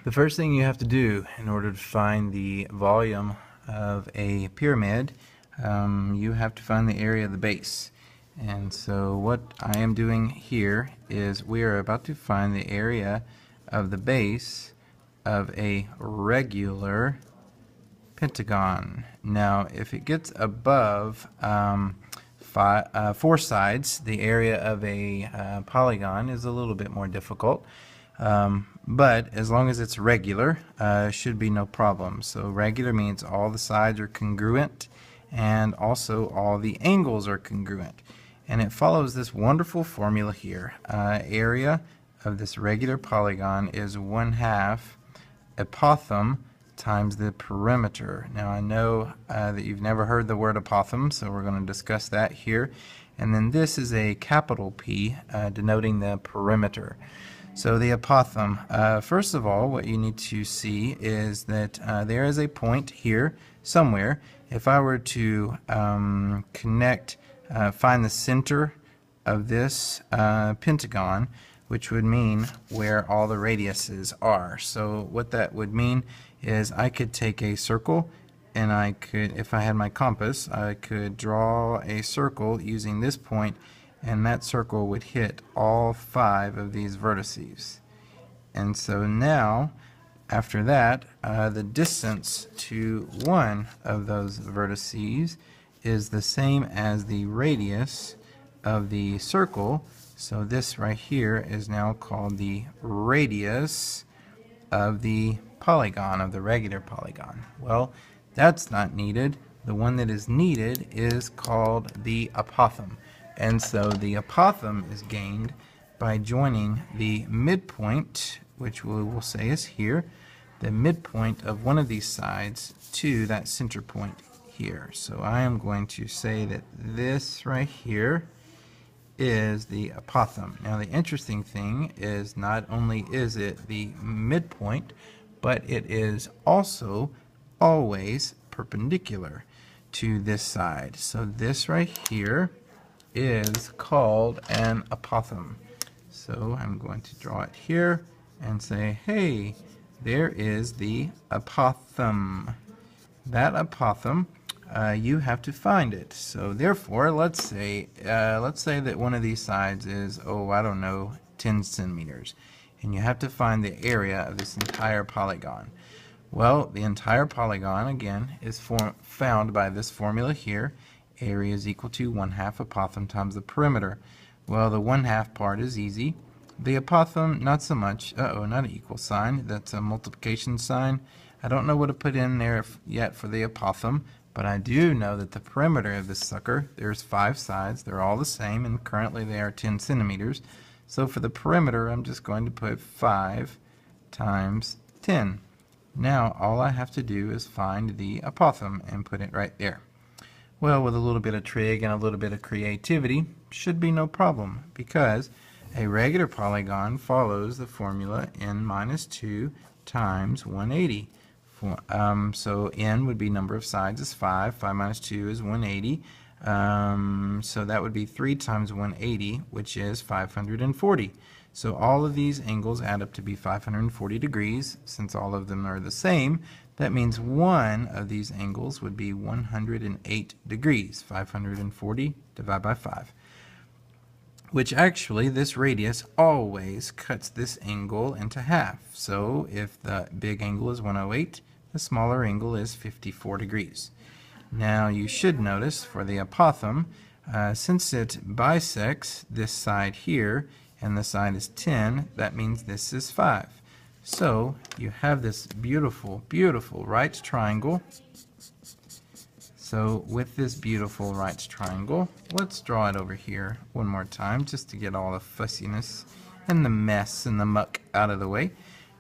The first thing you have to do in order to find the volume of a pyramid, you have to find the area of the base. And so what I am doing here is we are about to find the area of the base of a regular pentagon. Now if it gets above 4 sides, the area of a polygon is a little bit more difficult. But as long as it's regular, should be no problem. So regular means all the sides are congruent and also all the angles are congruent. And it follows this wonderful formula here. Area of this regular polygon is 1/2 apothem times the perimeter. Now I know that you've never heard the word apothem, so we're going to discuss that here. And then this is a capital P denoting the perimeter. So the apothem, first of all, what you need to see is that there is a point here somewhere. If I were to find the center of this pentagon, which would mean where all the radiuses are. So what that would mean is I could take a circle and I could, if I had my compass, I could draw a circle using this point, and that circle would hit all 5 of these vertices. And so now, after that, the distance to one of those vertices is the same as the radius of the circle. So this right here is now called the radius of the polygon, of the regular polygon. Well, that's not needed. The one that is needed is called the apothem. And so the apothem is gained by joining the midpoint, which we will say is here, the midpoint of one of these sides to that center point here. So I am going to say that this right here is the apothem. Now the interesting thing is not only is it the midpoint, but it is also always perpendicular to this side. So this right here is called an apothem. So I'm going to draw it here and say, hey, there is the apothem. That apothem, you have to find it. So therefore, let's say that one of these sides is, oh, I don't know, 10 centimeters. And you have to find the area of this entire polygon. Well, the entire polygon, again, is found by this formula here. Area is equal to 1/2 apothem times the perimeter. Well, the 1/2 part is easy. The apothem, not so much. Uh-oh, not an equal sign. That's a multiplication sign. I don't know what to put in there yet for the apothem, but I do know that the perimeter of this sucker, there's 5 sides. They're all the same, and currently they are 10 centimeters. So for the perimeter, I'm just going to put 5 times 10. Now, all I have to do is find the apothem and put it right there. Well, with a little bit of trig and a little bit of creativity, should be no problem, because a regular polygon follows the formula n minus 2 times 180. So n would be number of sides is 5. 5 minus 2 is 180. So that would be 3 times 180, which is 540. So all of these angles add up to be 540 degrees. Since all of them are the same, that means one of these angles would be 108 degrees. 540 divided by 5. Which actually, this radius always cuts this angle into half. So if the big angle is 108, the smaller angle is 54 degrees. Now you should notice for the apothem, since it bisects this side here, and the side is 10, that means this is 5. So you have this beautiful, beautiful right triangle. So with this beautiful right triangle, let's draw it over here one more time just to get all the fussiness and the mess and the muck out of the way.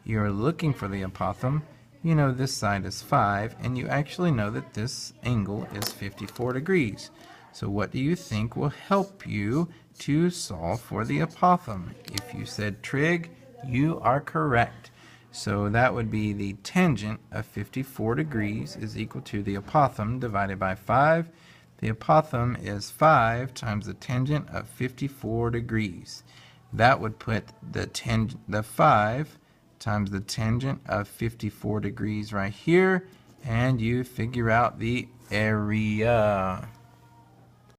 You're looking for the apothem. You know this side is 5, and you actually know that this angle is 54 degrees. So what do you think will help you to solve for the apothem? If you said trig, you are correct. So that would be the tangent of 54 degrees is equal to the apothem divided by 5. The apothem is 5 times the tangent of 54 degrees. That would put the 5 times the tangent of 54 degrees right here, and you figure out the area.